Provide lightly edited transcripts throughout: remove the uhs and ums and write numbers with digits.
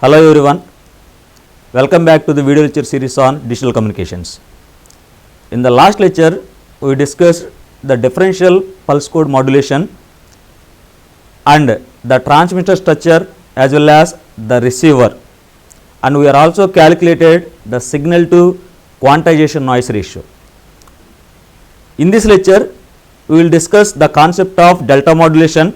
Hello everyone, welcome back to the video lecture series on digital communications. In the last lecture, we discussed the differential pulse code modulation and the transmitter structure as well as the receiver, and we are also calculated the signal to quantization noise ratio. In this lecture, we will discuss the concept of delta modulation,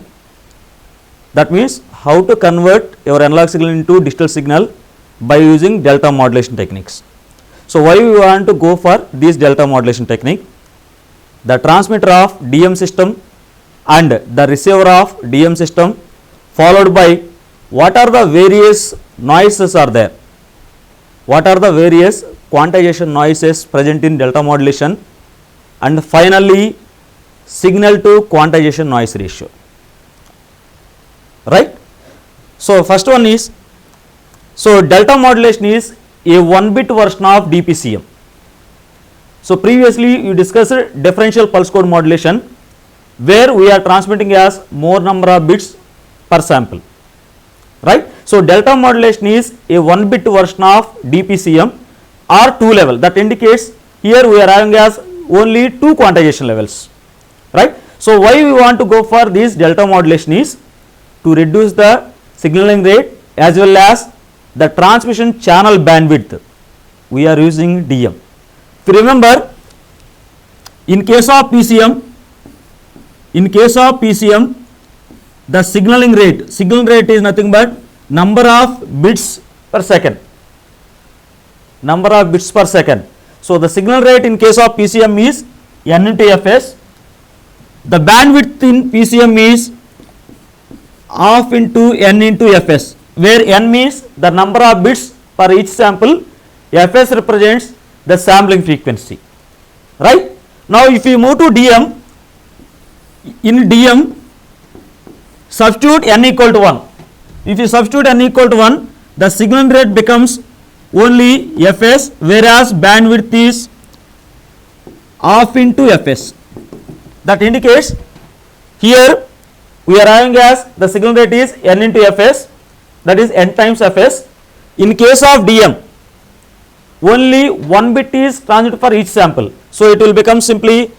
that means how to convert your analog signal into digital signal by using delta modulation techniques. So, why we want to go for this delta modulation technique? The transmitter of DM system and the receiver of DM system, followed by what are the various noises are there, what are the various quantization noises present in delta modulation, and finally signal to quantization noise ratio, right. So, first one is, so delta modulation is a 1-bit version of DPCM. So, previously you discussed differential pulse code modulation, where we are transmitting as more number of bits per sample, right. So, delta modulation is a 1-bit version of DPCM or 2 level, that indicates here we are having as only 2 quantization levels, right. So, why we want to go for this delta modulation is to reduce the signaling rate as well as the transmission channel bandwidth. We are using DM. If you remember, in case of PCM, the signaling rate is nothing but number of bits per second. So, the signal rate in case of PCM is N into Fs. The bandwidth in PCM is half into N into Fs, where N means the number of bits per each sample, Fs represents the sampling frequency, right. Now, if you move to DM, in DM substitute N equal to 1. If you substitute N equal to 1, the signal rate becomes only Fs, whereas bandwidth is half into Fs. That indicates here we are having as the signal rate is N into Fs, that is N times Fs. In case of DM, only 1 bit is transmitted for each sample, so it will become simply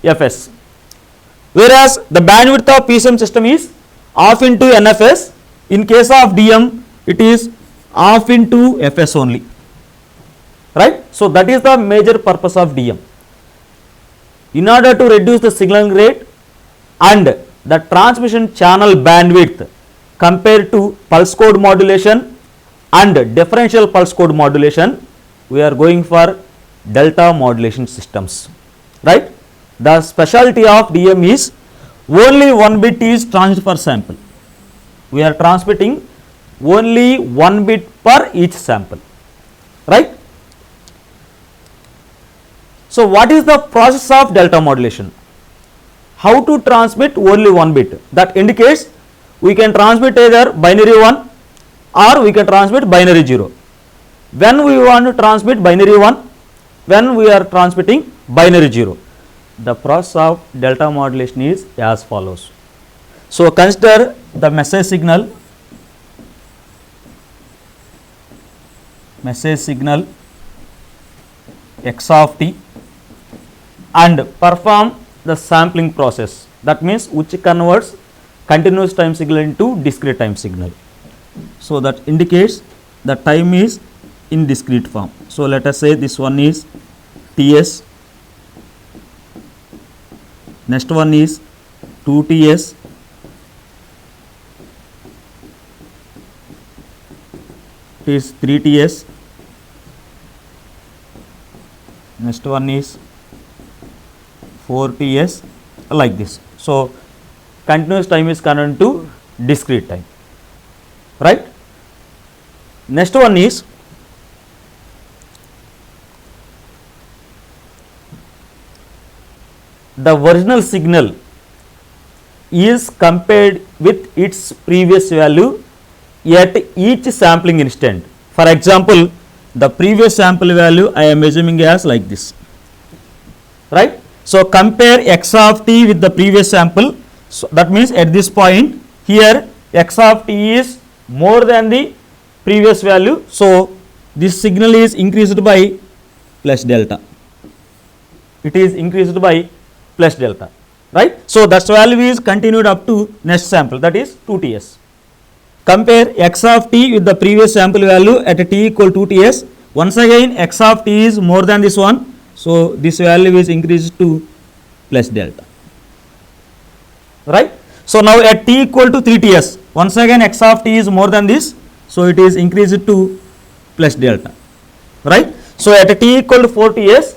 Fs, whereas the bandwidth of PCM system is half into NFS. In case of DM, it is half into Fs only, right. So, that is the major purpose of DM. In order to reduce the signaling rate and the transmission channel bandwidth compared to pulse code modulation and differential pulse code modulation, we are going for delta modulation systems, right. The specialty of DM is only 1 bit is transmitted per sample. We are transmitting only 1 bit per each sample, right. So, what is the process of delta modulation? How to transmit only 1 bit? That indicates we can transmit either binary 1 or we can transmit binary 0. When we want to transmit binary 1, when we are transmitting binary 0, the process of delta modulation is as follows. So, consider the message signal x of t and perform the sampling process, that means which converts continuous time signal into discrete time signal. So, that indicates the time is in discrete form. So, let us say this one is Ts, next one is 2Ts, it is 3Ts, next one is 4Ts, like this. So, continuous time is converted to discrete time, right. Next one is the original signal is compared with its previous value at each sampling instant. For example, the previous sample value I am assuming as like this, right. So, compare x of t with the previous sample. So, that means at this point here x of t is more than the previous value. So this signal is increased by plus delta. It is increased by plus delta, right? So that value is continued up to next sample, that is 2Ts. Compare x of t with the previous sample value at t equal to 2Ts. Once again x of t is more than this one, so this value is increased to plus delta, right? So now at t equal to 3Ts, once again x of t is more than this, so it is increased to plus delta, right? So at t equal to 4Ts,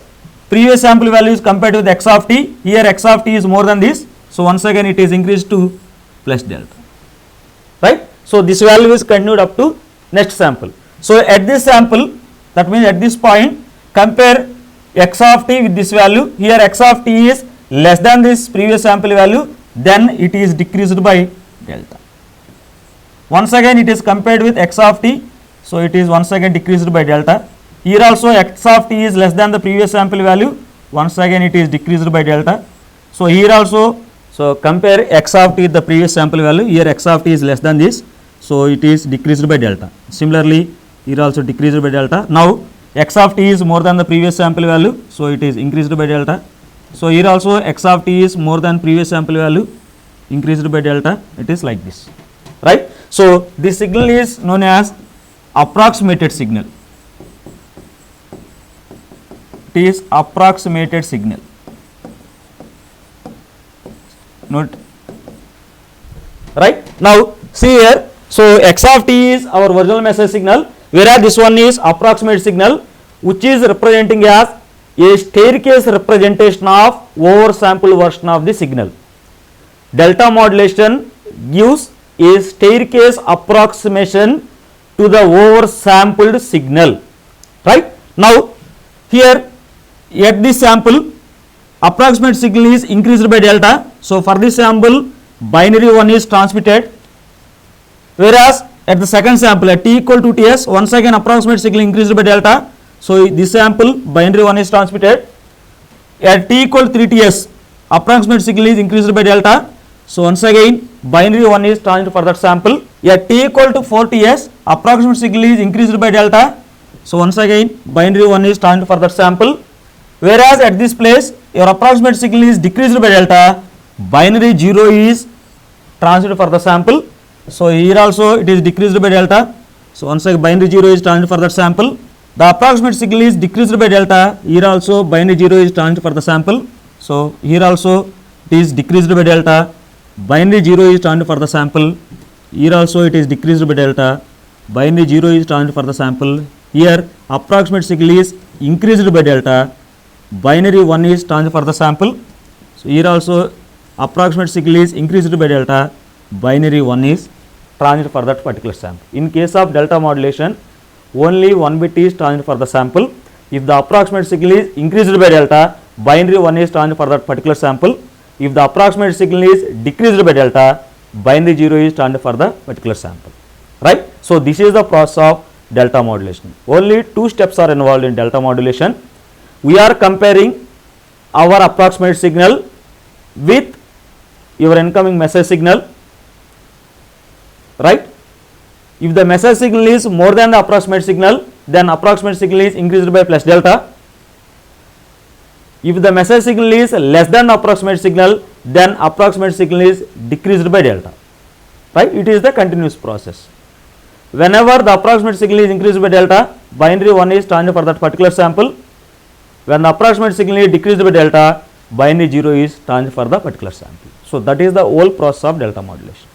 previous sample value is compared with x of t, here x of t is more than this, so once again it is increased to plus delta, right? So this value is continued up to next sample. So at this sample, that means at this point, compare x of t with this value, here x of t is less than this previous sample value, then it is decreased by delta. Once again it is compared with x of t, so it is once again decreased by delta. Here also x of t is less than the previous sample value, once again it is decreased by delta. So here also, so compare x of t with the previous sample value, here x of t is less than this, so it is decreased by delta. Similarly here also decreased by delta. Now x of t is more than the previous sample value, so it is increased by delta. So here also x of t is more than previous sample value, increased by delta, it is like this, right? So this signal is known as approximated signal. It is approximated signal. Note, right? Now see here, so x of t is our original message signal, whereas this one is approximate signal, which is representing as a staircase representation of oversampled version of the signal. Delta modulation gives a staircase approximation to the oversampled signal, right? Now here at this sample, approximate signal is increased by delta. So for this sample, binary 1 is transmitted, whereas at the second sample at t equal to Ts, once again approximate signal increased by delta. So this sample binary 1 is transmitted. At t equal to 3Ts, approximate signal is increased by delta. So once again binary 1 is transmitted for that sample. At t equal to 4Ts, approximate signal is increased by delta. So once again binary 1 is transmitted for that sample. Whereas at this place your approximate signal is decreased by delta, binary 0 is transmitted for the sample. So here also it is decreased by delta. So once again binary 0 is transmitted for that sample. The approximate signal is decreased by delta, here also binary 0 is transmitted for the sample. So here also it is decreased by delta, binary 0 is transmitted for the sample. Here also it is decreased by delta, binary 0 is transmitted for the sample. Here approximate signal is increased by delta, binary 1 is transmitted for the sample. So here also approximate signal is increased by delta, binary 1 is transmitted for that particular sample. In case of delta modulation, only 1 bit is transmitted for the sample. If the approximate signal is increased by delta, binary 1 is transmitted for that particular sample. If the approximate signal is decreased by delta, binary 0 is transmitted for the particular sample, right? So this is the process of delta modulation. Only 2 steps are involved in delta modulation. We are comparing our approximate signal with your incoming message signal, right? If the message signal is more than the approximate signal, then approximate signal is increased by plus delta. If the message signal is less than the approximate signal, then approximate signal is decreased by delta, right? It is the continuous process. Whenever the approximate signal is increased by delta, binary 1 is transmitted for that particular sample. When the approximate signal is decreased by delta, binary 0 is transmitted for the particular sample. So that is the whole process of delta modulation.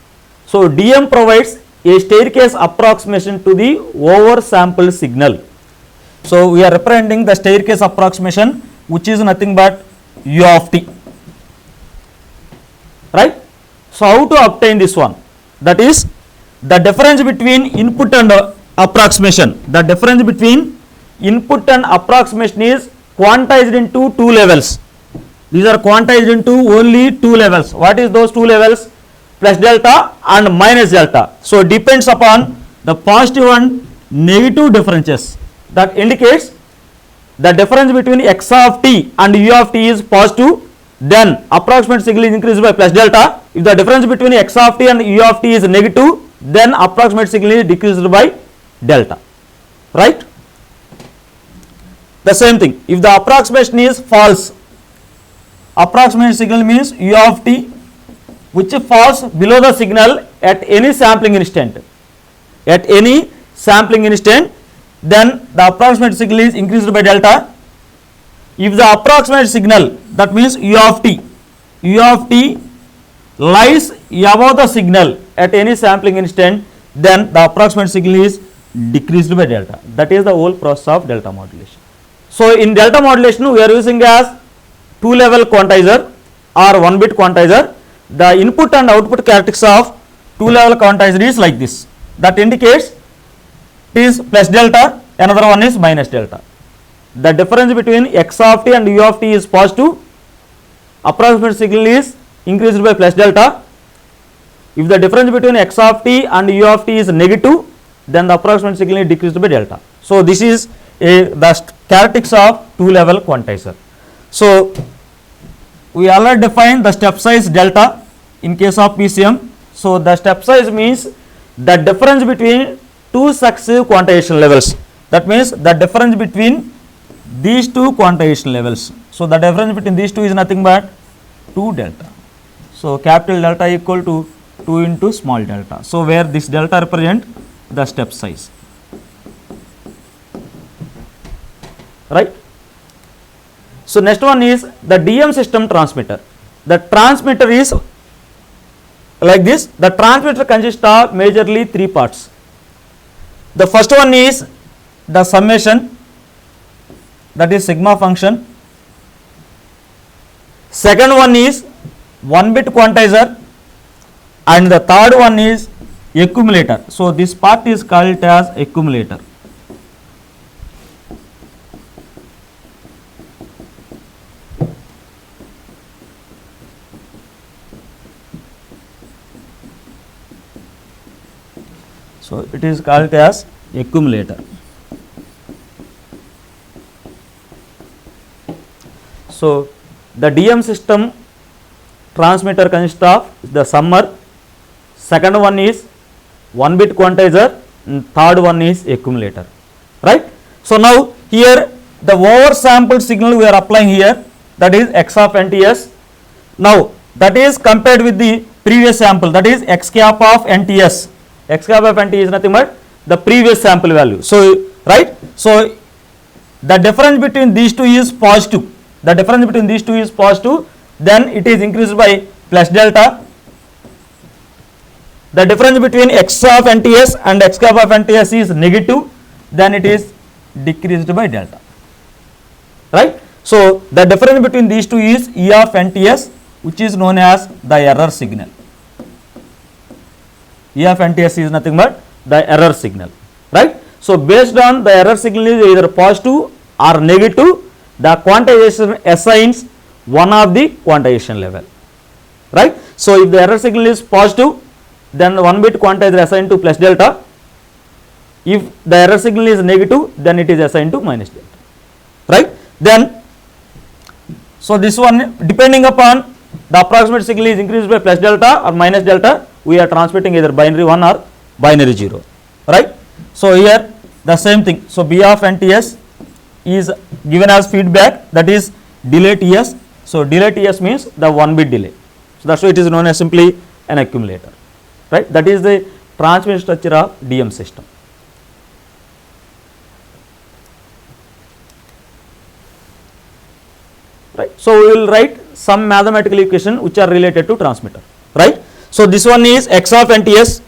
So DM provides a staircase approximation to the oversampled signal. So we are representing the staircase approximation, which is nothing but u of t, right? So how to obtain this one? That is the difference between input and approximation. The difference between input and approximation is quantized into 2 levels. These are quantized into only 2 levels. What is those 2 levels? Plus delta and minus delta. So depends upon the positive and negative differences. That indicates the difference between x of t and u of t is positive, then approximate signal is increased by plus delta. If the difference between x of t and u of t is negative, then approximate signal is decreased by delta, right? The same thing, if the approximation is false, approximate signal means u of t which falls below the signal at any sampling instant, then the approximate signal is increased by delta. If the approximate signal, that means u of t lies above the signal at any sampling instant, then the approximate signal is decreased by delta. That is the whole process of delta modulation. So in delta modulation we are using as two level quantizer or one bit quantizer. The input and output characteristics of two level quantizer is like this. That indicates it is plus delta, another one is minus delta. The difference between x of t and u of t is positive, approximate signal is increased by plus delta. If the difference between x of t and u of t is negative, then the approximate signal is decreased by delta. So this is the characteristics of two level quantizer. So we already defined the step size delta in case of PCM. So the step size means the difference between two successive quantization levels. That means the difference between these two quantization levels. So the difference between these two is nothing but 2 delta. So capital delta equal to 2 into small delta. So where this delta represent the step size, right? So next one is the DM system transmitter. The transmitter is like this. The transmitter consists of majorly three parts. The first one is the summation, that is sigma function. Second one is one bit quantizer, and the third one is accumulator. So this part is called as accumulator. So it is called as accumulator. So the DM system transmitter consists of the summer, second one is one bit quantizer, and third one is accumulator, right? So now here the oversampled signal we are applying here, that is x of NTS. Now that is compared with the previous sample, that is x cap of NTS. X cap of NT is nothing but the previous sample value. So right, so the difference between these two is positive. The difference between these two is positive, then it is increased by plus delta. The difference between x of NTS and x cap of NTS is negative, then it is decreased by delta, right? So the difference between these two is E of NTS, which is known as the error signal. E of NTS is nothing but the error signal, right? So based on the error signal is either positive or negative, the quantization assigns one of the quantization level, right? So if the error signal is positive, then the one bit quantizer assigned to plus delta. If the error signal is negative, then it is assigned to minus delta, right? Then so this one, depending upon the approximate signal is increased by plus delta or minus delta, we are transmitting either binary 1 or binary 0, right? So here the same thing. So B of NTS is given as feedback, that is delay TS. So delay TS means the one bit delay. So that's why it is known as simply an accumulator, right? That is the transmission structure of DM system. Right. So we will write some mathematical equation which are related to transmitter, right? So this one is x of NTS,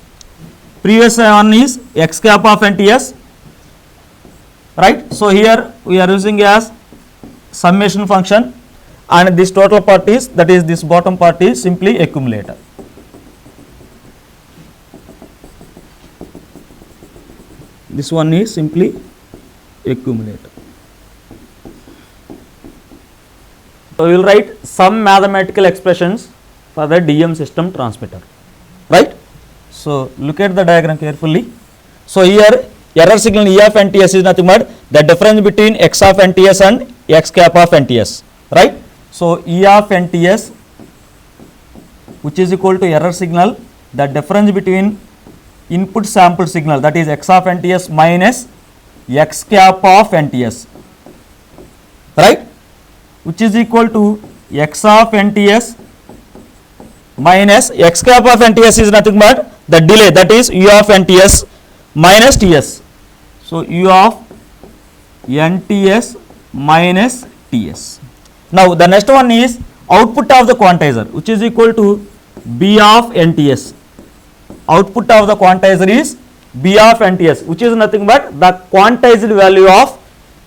previous one is x cap of NTS, right? So here we are using as summation function, and this total part is, that is this bottom part is simply accumulator. This one is simply accumulator. So we will write some mathematical expressions for the DM system transmitter, right? So look at the diagram carefully. So here error signal E of NTS is nothing but the difference between x of NTS and x cap of NTS, right? So E of NTS, which is equal to error signal, the difference between input sample signal, that is x of NTS minus x cap of NTS, right, which is equal to x of NTS minus x cap of NTS is nothing but the delay, that is u of NTS minus TS. So u of NTS minus TS. Now the next one is output of the quantizer, which is equal to B of NTS. Output of the quantizer is B of NTS, which is nothing but the quantized value of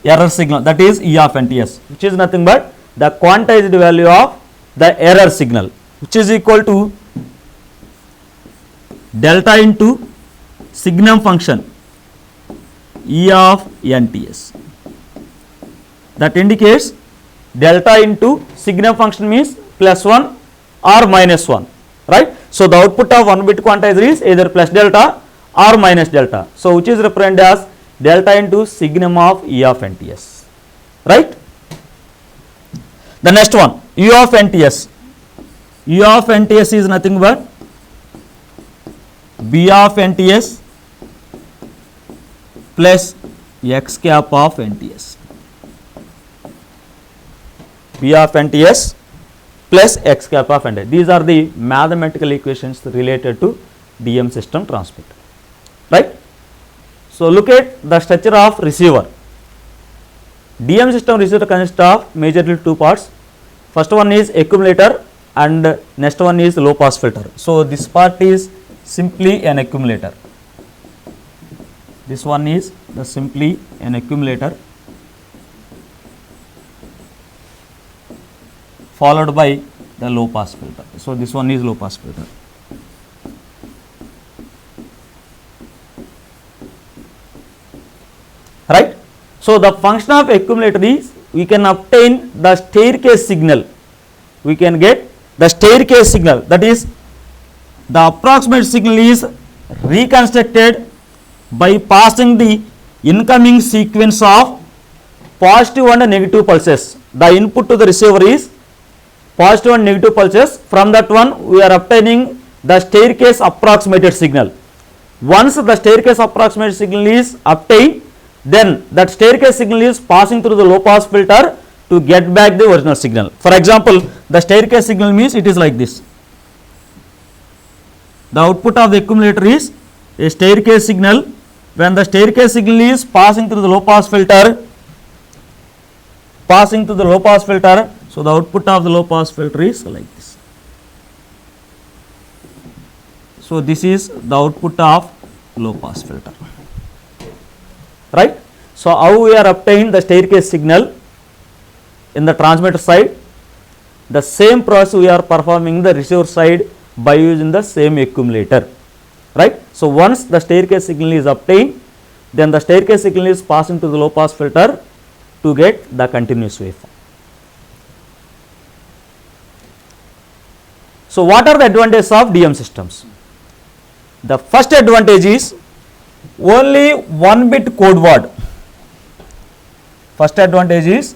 error signal, that is E of NTS, which is nothing but the quantized value of the error signal, which is equal to delta into signum function E of NTS. That indicates delta into signum function means plus 1 or minus 1, right. So the output of 1 bit quantizer is either plus delta or minus delta. So which is represented as delta into signum of E of NTS, right. The next one, U of NTS. U of NTS is nothing but B of NTS plus x cap of NTS. B of NTS plus x cap of NTS. These are the mathematical equations related to DM system transmitter, right. So look at the structure of receiver. DM system receiver consists of majorly two parts. First one is accumulator and next one is low pass filter. So this part is simply an accumulator. This one is the simply an accumulator followed by the low pass filter. So this one is low pass filter. Right. So the function of accumulator is we can obtain the staircase signal. We can get the staircase signal, that is the approximate signal is reconstructed by passing the incoming sequence of positive and negative pulses. The input to the receiver is positive and negative pulses. From that one we are obtaining the staircase approximated signal. Once the staircase approximated signal is obtained, then that staircase signal is passing through the low pass filter to get back the original signal. For example, the staircase signal means it is like this. The output of the accumulator is a staircase signal. When the staircase signal is passing through the low pass filter, so the output of the low pass filter is like this. So this is the output of low pass filter, right. So how we are obtaining the staircase signal in the transmitter side? The same process we are performing the receiver side by using the same accumulator, right. So once the staircase signal is obtained, then the staircase signal is passing to the low pass filter to get the continuous waveform. So what are the advantages of DM systems? The first advantage is only 1 bit code word. First advantage is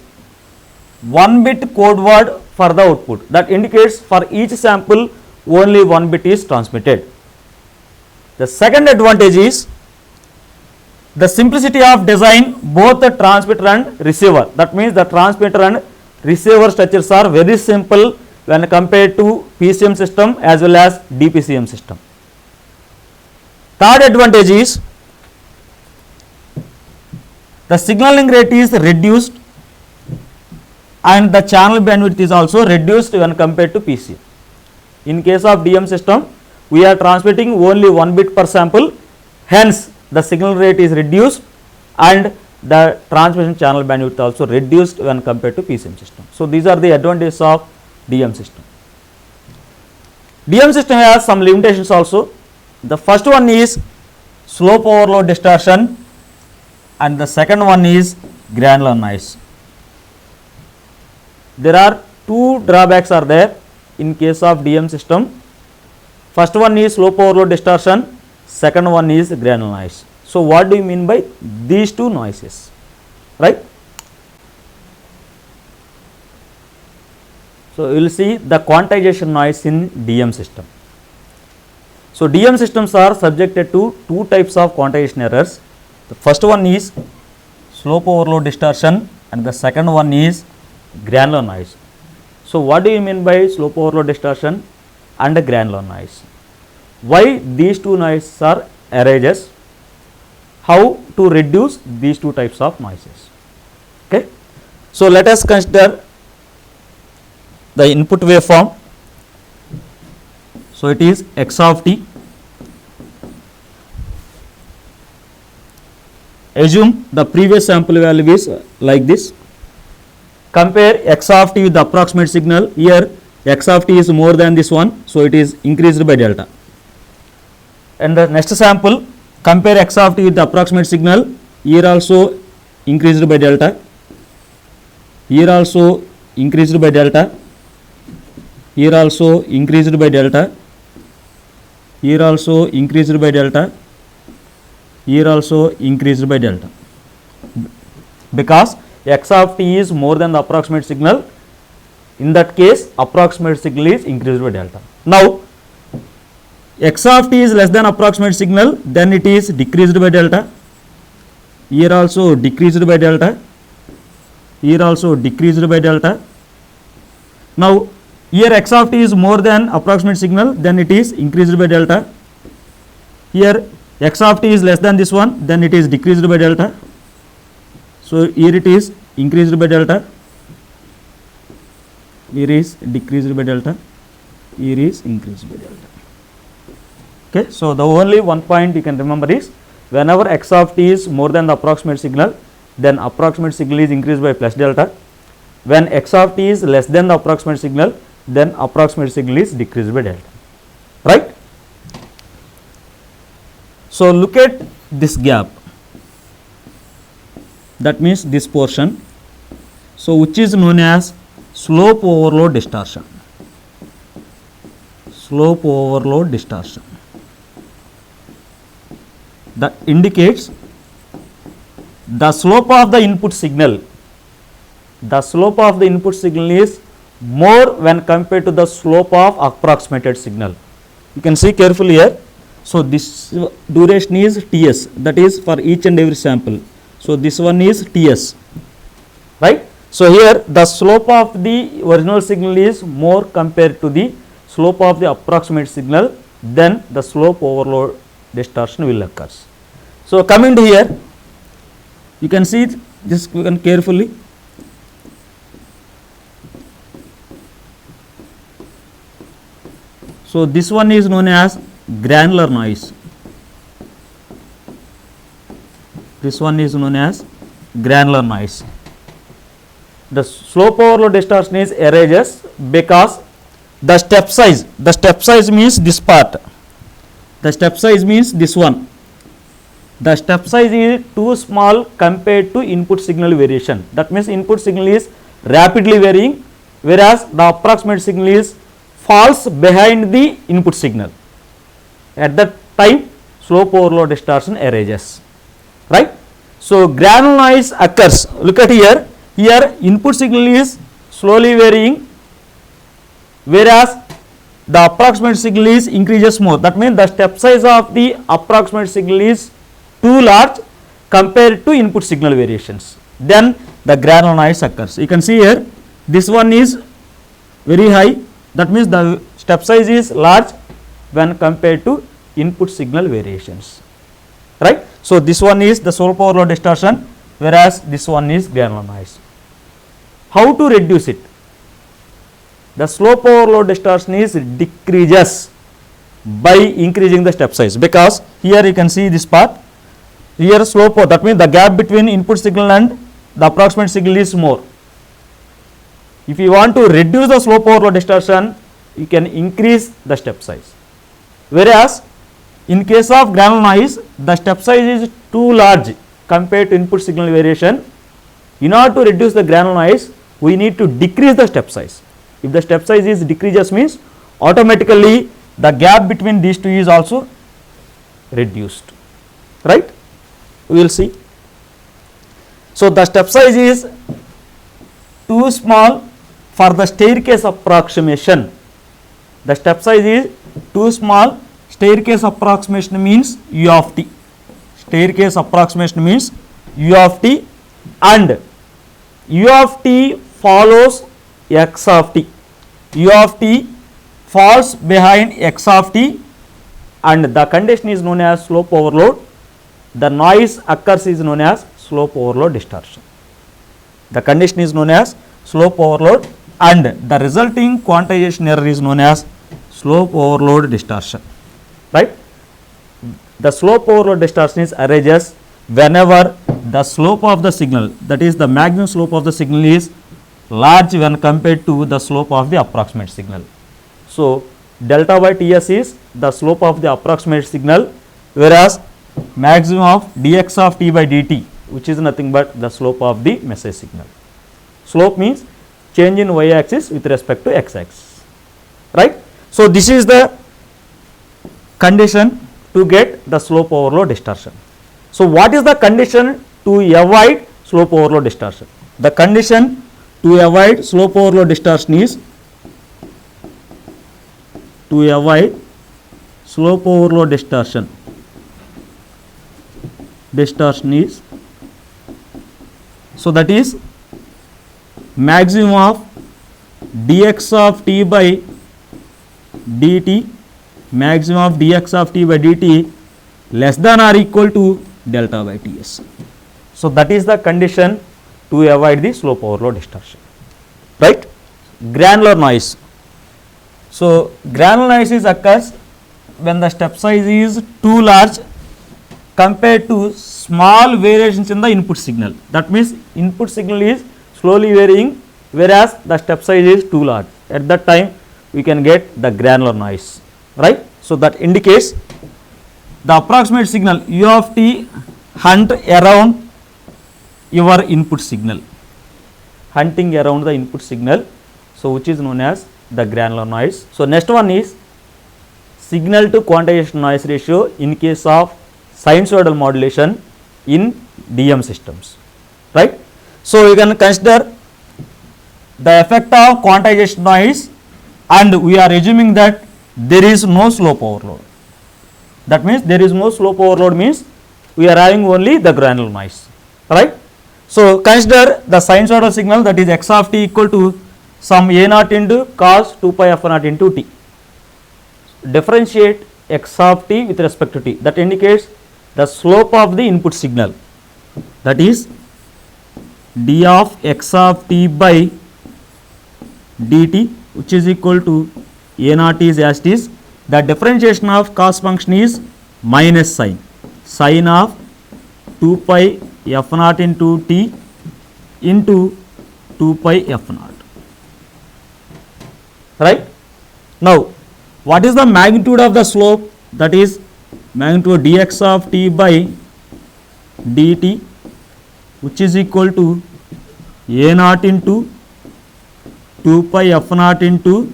1 bit code word for the output. That indicates for each sample only 1 bit is transmitted. The second advantage is the simplicity of design, both the transmitter and receiver. That means the transmitter and receiver structures are very simple when compared to PCM system as well as DPCM system. Third advantage is the signaling rate is reduced and the channel bandwidth is also reduced when compared to PCM. In case of DM system, we are transmitting only 1 bit per sample, hence the signal rate is reduced and the transmission channel bandwidth also reduced when compared to PCM system. So these are the advantages of DM system. DM system has some limitations also. The first one is slope overload distortion and the second one is granular noise. There are two drawbacks are there in case of DM system. First one is slope overload distortion, second one is granular noise. So what do you mean by these two noises, right? So you will see the quantization noise in DM system. So DM systems are subjected to two types of quantization errors. The first one is slope overload distortion and the second one is granular noise. So what do you mean by slope overload distortion and granular noise? Why these two noises are erases? How to reduce these two types of noises? Okay. So let us consider the input waveform. So it is x of t. Assume the previous sample value is like this. Compare x of t with the approximate signal. Here x of t is more than this one, so it is increased by delta. And the next sample, compare x of t with the approximate signal. Here also increased by delta. Here also increased by delta. Here also increased by delta. Here also increased by delta. Here also increased by delta. Because x of t is more than the approximate signal, in that case approximate signal is increased by delta. Now x of t is less than approximate signal, then it is decreased by delta. Here also decreased by delta. Here also decreased by delta. Now here x of t is more than approximate signal, then it is increased by delta. Here x of t is less than this one, then it is decreased by delta. So here it is increased by delta. Here is decreased by delta. Here is increased by delta. Okay, so the only one point you can remember is whenever x of t is more than the approximate signal, then approximate signal is increased by plus delta. When x of t is less than the approximate signal, then approximate signal is decreased by delta. Right? So look at this gap. That means this portion. So which is known as slope overload distortion. Slope overload distortion. That indicates the slope of the input signal. The slope of the input signal is more when compared to the slope of approximated signal. You can see carefully here. So this duration is Ts, that is for each and every sample. So this one is Ts, right? So here the slope of the original signal is more compared to the slope of the approximate signal, then the slope overload distortion will occur. So coming to here, you can see this carefully. So this one is known as granular noise. This one is known as granular noise. The slope overload distortion is erases because the step size means this part. The step size means this one. The step size is too small compared to input signal variation. That means input signal is rapidly varying, whereas the approximate signal is falls behind the input signal. At that time slope overload distortion erases, right? So granular noise occurs. Look at here. Here input signal is slowly varying, whereas the approximate signal is increases more. That means the step size of the approximate signal is too large compared to input signal variations. Then the granular noise occurs. You can see here this one is very high. That means the step size is large when compared to input signal variations, right? So this one is the slope overload distortion, whereas this one is granular noise. How to reduce it? The slope overload distortion is decreases by increasing the step size, because here you can see this part. Here slope, that means the gap between input signal and the approximate signal is more. If you want to reduce the slope overload distortion, you can increase the step size. Whereas in case of granular noise, the step size is too large compared to input signal variation. In order to reduce the granular noise, we need to decrease the step size. If the step size is decreases, means automatically the gap between these two is also reduced, right? We will see. So the step size is too small for the staircase approximation. The step size is too small staircase approximation means u of t. Staircase approximation means u of t, and u of t follows x of t. U of t falls behind x of t, and the condition is known as slope overload. The noise occurs is known as slope overload distortion. The condition is known as slope overload, and the resulting quantization error is known as slope overload distortion. Right? The slope overload distortion is arises whenever the slope of the signal, that is the maximum slope of the signal, is large when compared to the slope of the approximate signal. So delta by Ts is the slope of the approximate signal, whereas maximum of dx of t by dt, which is nothing but the slope of the message signal. Slope means change in y axis with respect to x axis. Right? So this is the condition to get the slope overload distortion. So what is the condition to avoid slope overload distortion? The condition to avoid slope overload distortion is is, so that is maximum of dx of t by dt, maximum of dx of t by dt less than or equal to delta by Ts. So that is the condition to avoid the slope overload distortion. Right? Granular noise. So granular noise occurs when the step size is too large compared to small variations in the input signal. That means input signal is slowly varying, whereas the step size is too large. At that time we can get the granular noise. Right? So that indicates the approximate signal u of t hunt around your input signal, hunting around the input signal, so which is known as the granular noise. So next one is signal to quantization noise ratio in case of sinusoidal modulation in DM systems. Right? So you can consider the effect of quantization noise, and we are assuming that there is no slope overload. That means there is no slope overload means we are having only the granular noise. Right? So consider the sinusoidal signal, that is x of t equal to some a naught into cos 2 pi f naught into t. Differentiate x of t with respect to t, that indicates the slope of the input signal, that is d of x of t by dt, which is equal to a naught is as it is. The differentiation of cos function is minus sine of 2 pi f naught into t into 2 pi f naught. Right? Now what is the magnitude of the slope? That is magnitude dx of t by dt, which is equal to a naught into 2 pi f naught into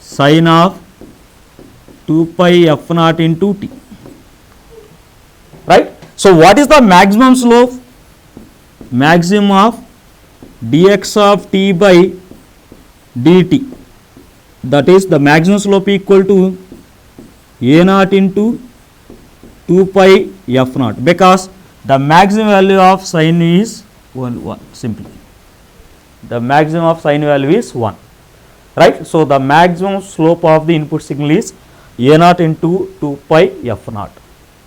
sine of 2 pi f naught into t. Right? So what is the maximum slope? Maximum of dx of t by dt, that is the maximum slope equal to a naught into 2 pi f naught, because the maximum value of sine is 1 simply. The maximum of sine value is 1. Right? So the maximum slope of the input signal is a naught into 2 pi f naught,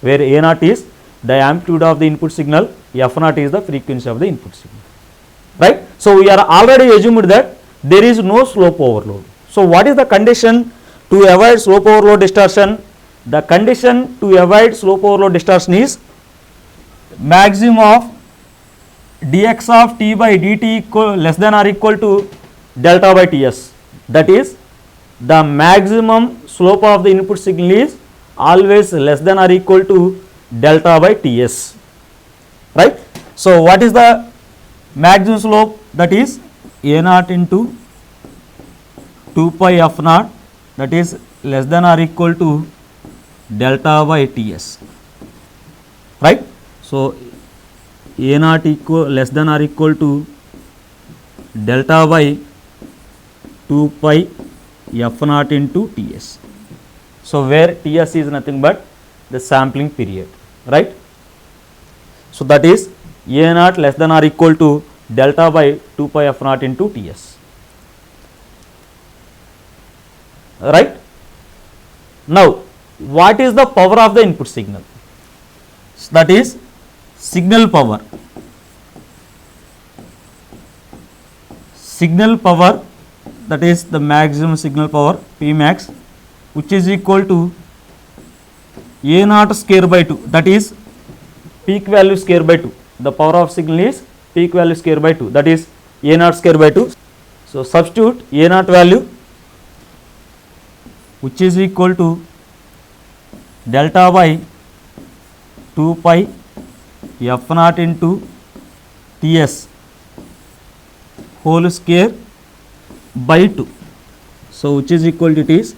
where a naught is the amplitude of the input signal, f naught is the frequency of the input signal. Right? So we are already assumed that there is no slope overload. So what is the condition to avoid slope overload distortion? The condition to avoid slope overload distortion is maximum of dx of t by dt equal less than or equal to delta by Ts. That is the maximum slope of the input signal is always less than or equal to delta by Ts. Right? So what is the maximum slope? That is a naught into 2 pi f naught, that is less than or equal to delta by Ts. Right? So a naught equal less than or equal to delta by 2 pi f naught into Ts. So where Ts is nothing but the sampling period, right? So that is A naught less than or equal to delta by 2 pi f naught into Ts, right? Now what is the power of the input signal? So that is signal power. Signal power, that is the maximum signal power P max, which is equal to A naught square by 2, that is peak value square by 2. The power of signal is peak value square by 2, that is A naught square by 2. So substitute A naught value, which is equal to delta by 2 pi f naught into Ts whole square by 2. So which is equal to, it is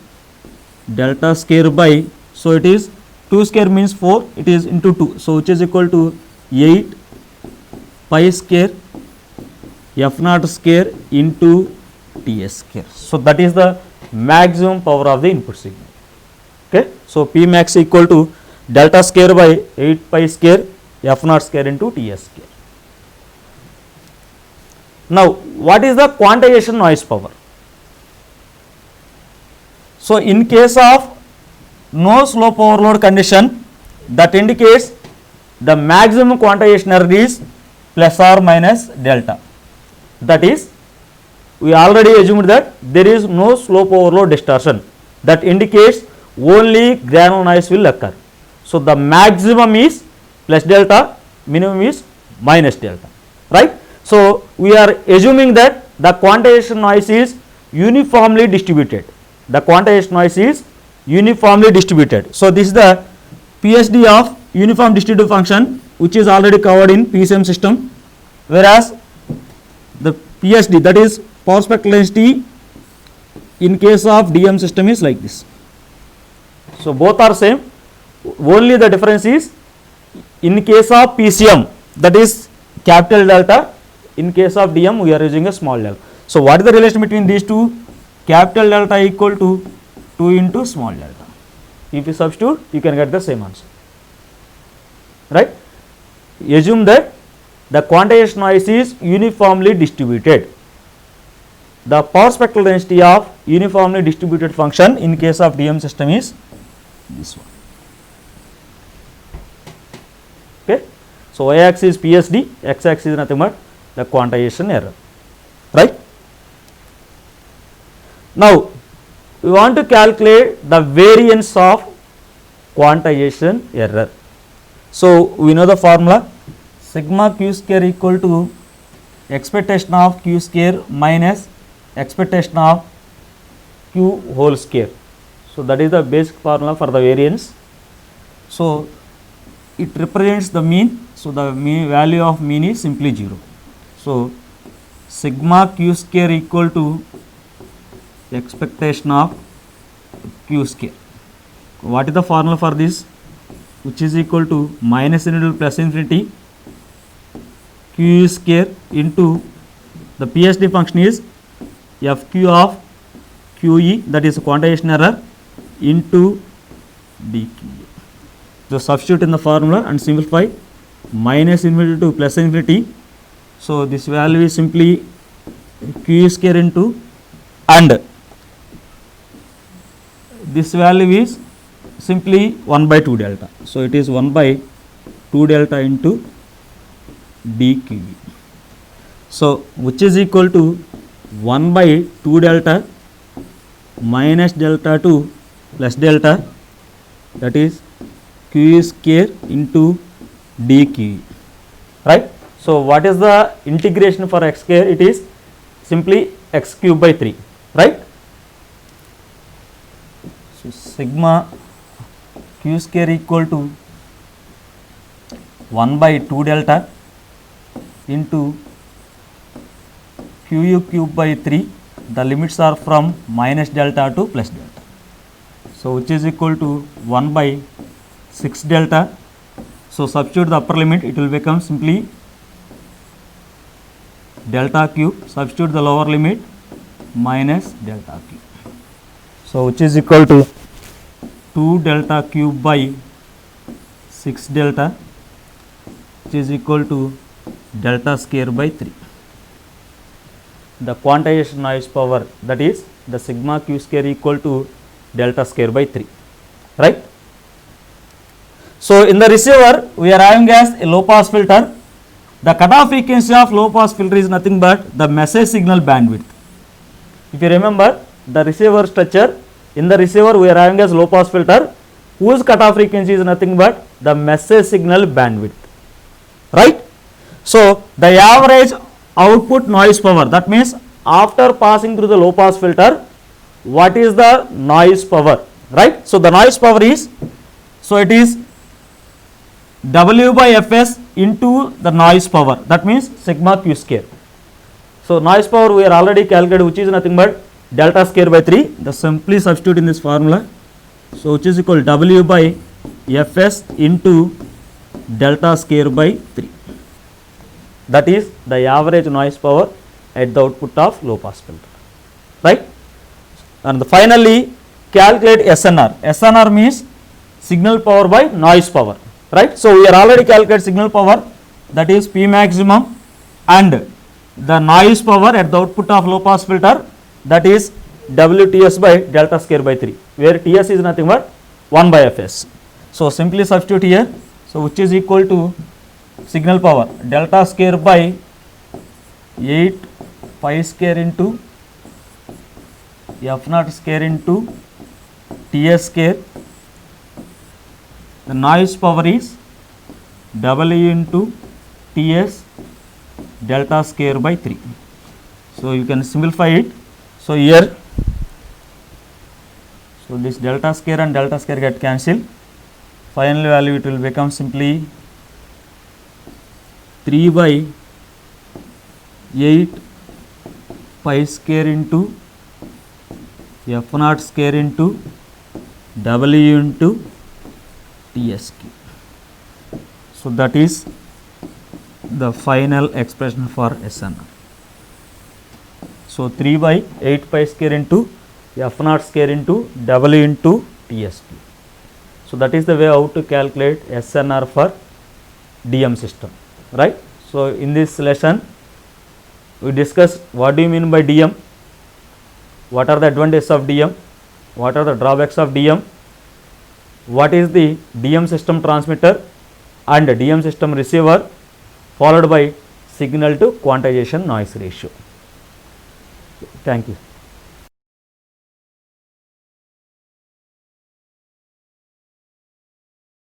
delta square by, so it is 2 square means 4, it is into 2, so which is equal to 8 pi square f naught square into Ts square. So that is the maximum power of the input signal. Okay, so P max equal to delta square by 8 pi square f naught square into Ts square. Now what is the quantization noise power? So in case of no slope overload condition, that indicates the maximum quantization error is plus or minus delta. That is, we already assumed that there is no slope overload distortion, that indicates only granular noise will occur. So the maximum is plus delta, minimum is minus delta, right? So we are assuming that the quantization noise is uniformly distributed. The quantization noise is uniformly distributed. So this is the PSD of uniform distributive function, which is already covered in PCM system, whereas the PSD, that is power spectral density, in case of DM system is like this. So both are same, only the difference is in case of PCM, that is capital delta, in case of DM we are using a small delta. So what is the relation between these two? Capital delta equal to 2 into small delta. If you substitute, you can get the same answer, right? Assume that the quantization noise is uniformly distributed. The power spectral density of uniformly distributed function in case of DM system is this one. Okay, so y axis is PSD, x axis is nothing but the quantization error, right? Now we want to calculate the variance of quantization error. So we know the formula, sigma q square equal to expectation of q square minus expectation of q whole square. So that is the basic formula for the variance. So it represents the mean, so the mean value of mean is simply 0. So sigma q square equal to expectation of q square. What is the formula for this? Which is equal to minus infinity to plus infinity q square into the PSD function is fq of qe, that is quantization error, into dq. So substitute in the formula and simplify, minus infinity to plus infinity. So this value is simply q square into, and this value is simply 1 by 2 delta. So it is 1 by 2 delta into dq. So which is equal to 1 by 2 delta minus delta to plus delta, that is q square into dq, right? So what is the integration for x square? It is simply x cube by 3, right? So sigma q square equal to 1 by 2 delta into q cube by 3, the limits are from minus delta to plus delta. So which is equal to 1 by 6 delta. So substitute the upper limit, it will become simply delta cube, substitute the lower limit minus delta cube. So which is equal to 2 delta cube by 6 delta, which is equal to delta square by 3. The quantization noise power, that is the sigma q square equal to delta square by 3, right. So in the receiver we are having as a low pass filter. The cutoff frequency of low pass filter is nothing but the message signal bandwidth. If you remember the receiver structure, in the receiver we are having as low pass filter whose cutoff frequency is nothing but the message signal bandwidth, right. So the average output noise power, that means after passing through the low pass filter, what is the noise power, right. So the noise power is, so it is W by Fs into the noise power, that means sigma q square. So noise power we are already calculated, which is nothing but delta square by 3. The simply substitute in this formula, so which is equal to W by Fs into delta square by 3. That is the average noise power at the output of low pass filter, right. And finally calculate SNR. SNR means signal power by noise power, right. So we are already calculated signal power, that is P maximum, and the noise power at the output of low pass filter, that is WTS by delta square by 3, where TS is nothing but 1 by Fs. So simply substitute here, so which is equal to signal power delta square by 8 pi square into F naught square into Ts square. The noise power is W into Ts delta square by 3. So you can simplify it. So here, so this delta square and delta square get cancelled. Final value it will become simply 3 by 8 pi square into F naught square into W into Ts cube. So that is the final expression for SNR. So 3 by 8 pi square into F naught square into W into Ts cube. So that is the way how to calculate SNR for DM system, right. So in this lesson we discussed what do you mean by DM, what are the advantages of DM, what are the drawbacks of DM, what is the DM system transmitter and DM system receiver, followed by signal to quantization noise ratio. Thank you.